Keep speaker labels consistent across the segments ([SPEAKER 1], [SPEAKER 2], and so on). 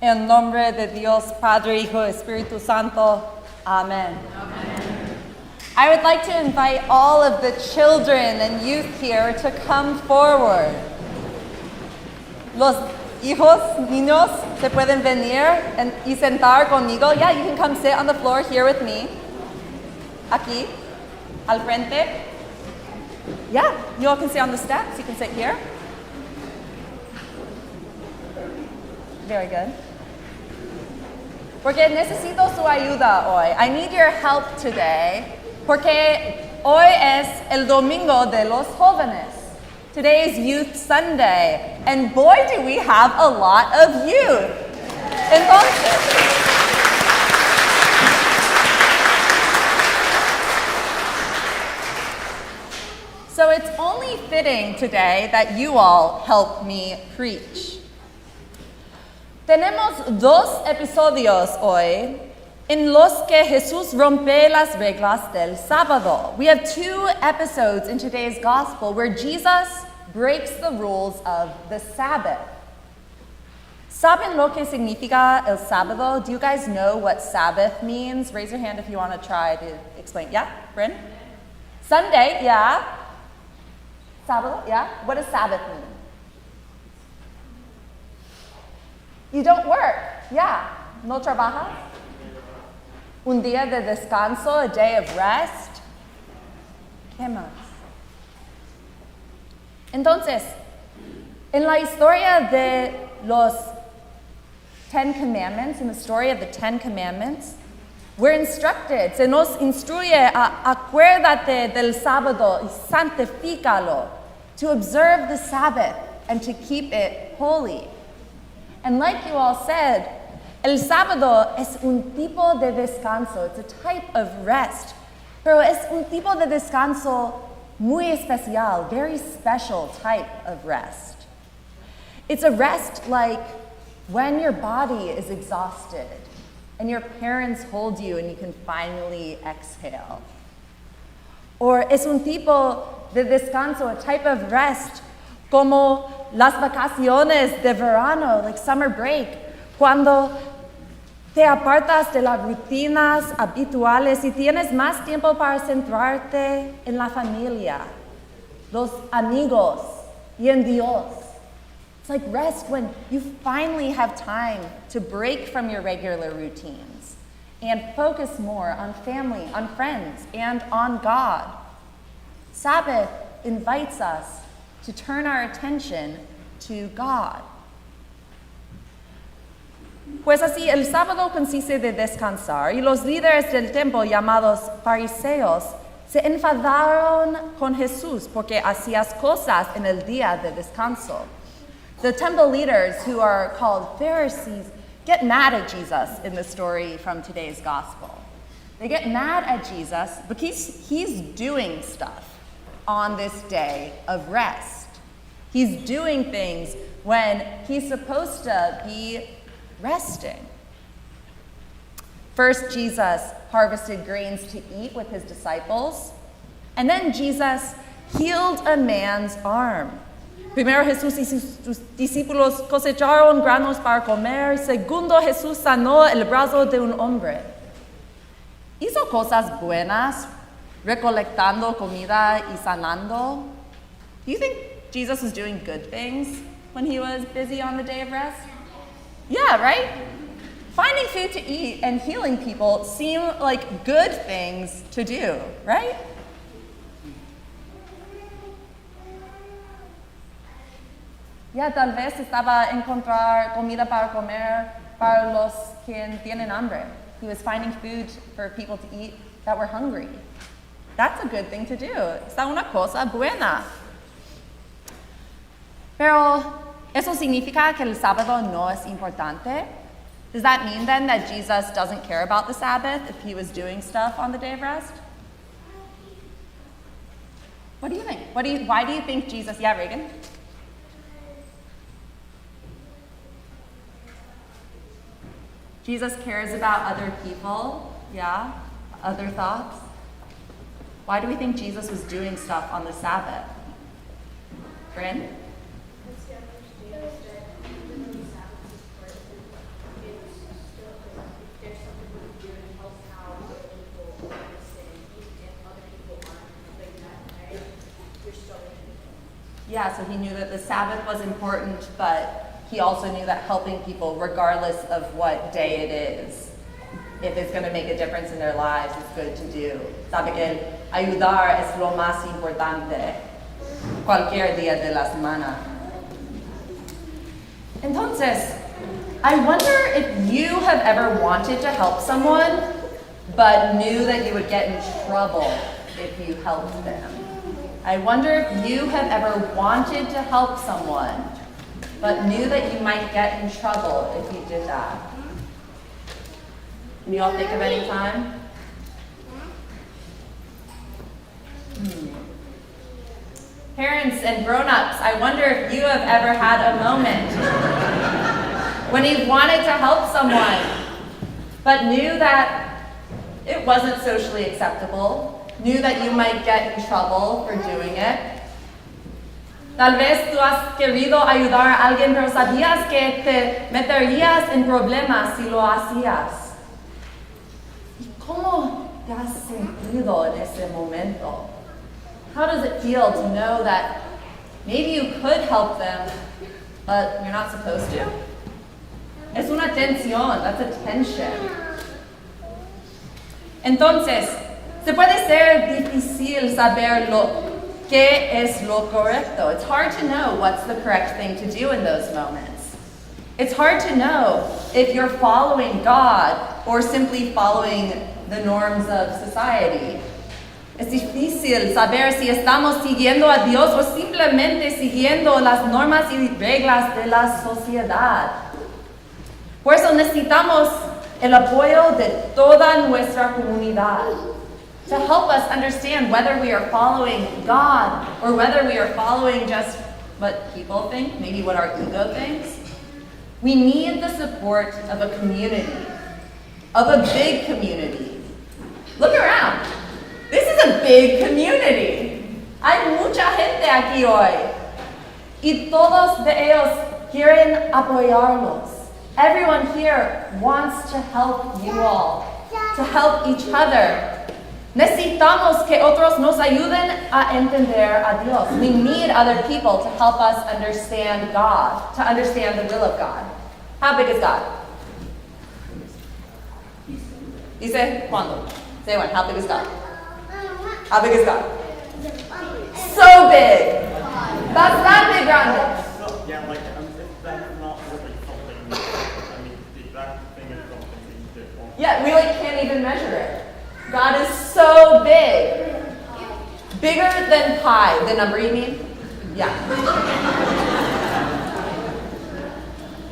[SPEAKER 1] En nombre de Dios, Padre, Hijo, Espíritu Santo. Amen. I would like to invite all of the children and youth here to come forward. Los hijos, niños, se pueden venir y sentar conmigo. Yeah, you can come sit on the floor here with me. Aquí, al frente. Yeah, you all can sit on the steps. You can sit here. Very good. Porque necesito su ayuda hoy. I need your help today. Porque hoy es el Domingo de los Jóvenes. Today is Youth Sunday. And boy, do we have a lot of youth. Entonces, so it's only fitting today that you all help me preach. Tenemos dos episodios hoy en los que Jesús rompe las reglas del sábado. We have two episodes in today's gospel where Jesus breaks the rules of the Sabbath. ¿Saben lo que significa el sábado? Do you guys know what Sabbath means? Raise your hand if you want to try to explain. Yeah, Bryn? Sunday, yeah. Sábado, yeah. What does Sabbath mean? You don't work, yeah. No trabajas. Un día de descanso, a day of rest. ¿Qué más? Entonces, en la historia de los Ten Commandments, in the story of the Ten Commandments, we're instructed, se nos instruye a acuérdate del sábado y santifícalo, to observe the Sabbath and to keep it holy. And like you all said, el sábado es un tipo de descanso. It's a type of rest. Pero es un tipo de descanso muy especial, very special type of rest. It's a rest like when your body is exhausted and your parents hold you and you can finally exhale. Or es un tipo de descanso, a type of rest como las vacaciones de verano, like summer break, cuando te apartas de las rutinas habituales y tienes más tiempo para centrarte en la familia, los amigos y en Dios. It's like rest when you finally have time to break from your regular routines and focus more on family, on friends, and on God. Sabbath invites us to turn our attention to God. Pues así, el sábado consiste de descansar y los líderes del templo llamados fariseos se enfadaron con Jesús porque hacías cosas en el día de descanso. The temple leaders, who are called Pharisees, get mad at Jesus in the story from today's gospel. They get mad at Jesus because he's doing stuff on this day of rest. He's doing things when he's supposed to be resting. First, Jesus harvested grains to eat with his disciples, and then Jesus healed a man's arm. Primero Jesús y sus discípulos cosecharon granos para comer. Segundo, Jesús sanó el brazo de un hombre. Hizo cosas buenas, recolectando comida y sanando. Do you think Jesus was doing good things when he was busy on the day of rest? Yeah, right? Finding food to eat and healing people seem like good things to do, right? Yeah, tal vez estaba encontrar comida para comer para los que tienen hambre. He was finding food for people to eat that were hungry. That's a good thing to do. Está una cosa buena. Pero ¿eso significa que el sábado no es importante? Does that mean then that Jesus doesn't care about the Sabbath if he was doing stuff on the day of rest? What do you think? Why do you think Jesus, yeah, Reagan? Jesus cares about other people, yeah? Other thoughts? Why do we think Jesus was doing stuff on the Sabbath? Bryn? Yeah, so he knew that the Sabbath was important, but he also knew that helping people, regardless of what day it is, if it's going to make a difference in their lives, is good to do. Sabe que el ayudar es lo más importante cualquier día de la semana. Entonces, I wonder if you have ever wanted to help someone, but knew that you would get in trouble if you helped them. I wonder if you have ever wanted to help someone, but knew that you might get in trouble if you did that. Can you all think of any time? Parents and grown-ups, I wonder if you have ever had a moment when you wanted to help someone, but knew that it wasn't socially acceptable, knew that you might get in trouble for doing it. Tal vez tú has querido ayudar a alguien, pero sabías que te meterías en problemas si lo hacías. ¿Y cómo te has sentido en ese momento? How does it feel to know that maybe you could help them, but you're not supposed to? Es una tensión, that's a tension. Entonces, se puede ser difícil saber qué es lo correcto. It's hard to know what's the correct thing to do in those moments. It's hard to know if you're following God or simply following the norms of society. Es difícil saber si estamos siguiendo a Dios o simplemente siguiendo las normas y reglas de la sociedad. Por eso necesitamos el apoyo de toda nuestra comunidad to help us understand whether we are following God or whether we are following just what people think, maybe what our ego thinks. We need the support of a community, of a big community. Look around. This is a big community. Hay mucha gente aquí hoy. Y todos de ellos quieren apoyarlos. Everyone here wants to help you all, to help each other. Necesitamos que otros nos ayuden a entender a Dios. We need other people to help us understand God, to understand the will of God. How big is God? Dice, ¿cuándo? Say one. How big is God? How big is God? So big. Bastante grande.
[SPEAKER 2] Yeah, like, that's not really something, I mean, the exact thing is something different.
[SPEAKER 1] Yeah, we can't even measure it. God is so big. Bigger than pi, the number you mean? Yeah.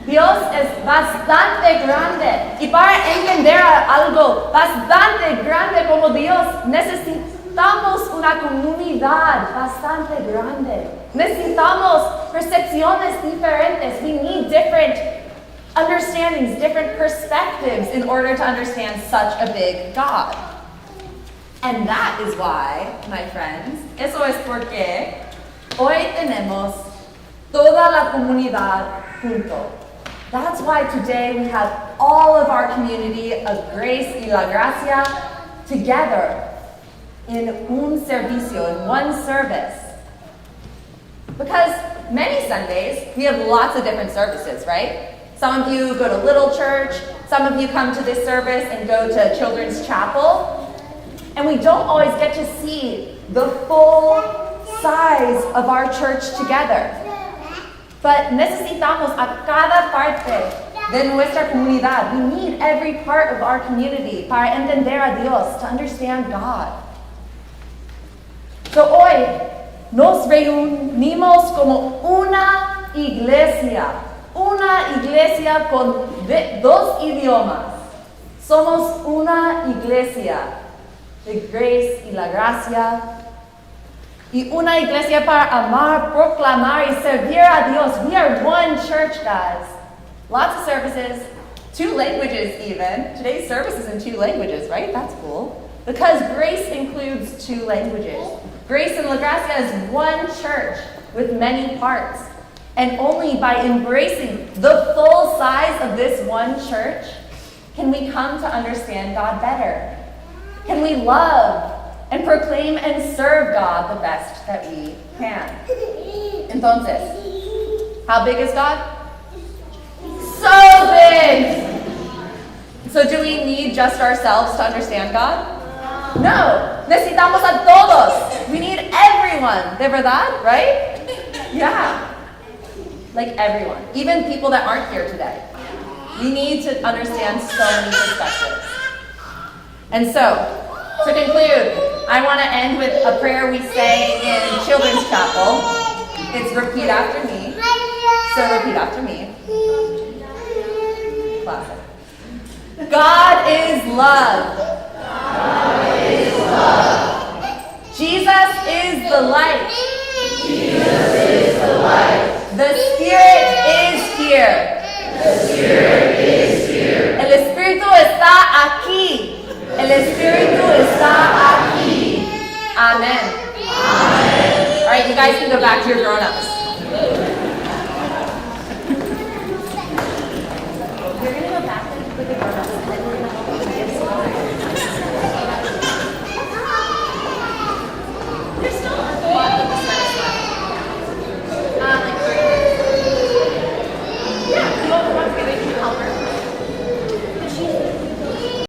[SPEAKER 1] Dios es bastante grande. Y para entender algo bastante grande como Dios, necesitamos una comunidad bastante grande. Necesitamos percepciones diferentes. We need different understandings, different perspectives in order to understand such a big God. And that is why, my friends, eso es porque hoy tenemos toda la comunidad junto. That's why today we have all of our community of Grace y la Gracia together in un servicio, in one service. Because many Sundays, we have lots of different services, right? Some of you go to Little Church, some of you come to this service and go to Children's Chapel, and we don't always get to see the full size of our church together. But necesitamos a cada parte de nuestra comunidad. We need every part of our community para entender a Dios, to understand God. So hoy nos reunimos como una iglesia con dos idiomas. Somos una iglesia de Grace y la Gracia. Y una iglesia para amar, proclamar y servir a Dios. We are one church, guys. Lots of services, 2 languages even. Today's service is in 2 languages, right? That's cool. Because Grace includes 2 languages. Grace and La Gracia is one church with many parts. And only by embracing the full size of this one church can we come to understand God better. Can we love and proclaim and serve God the best that we can. Entonces, how big is God? So big! So do we need just ourselves to understand God? No. Necesitamos a todos. We need everyone. De verdad, right? Yeah. Like everyone. Even people that aren't here today. We need to understand so many perspectives. And so, to conclude, I want to end with a prayer we say in Children's Chapel. It's repeat after me. So repeat after me. Classic. God is love. God is love. Jesus is the light.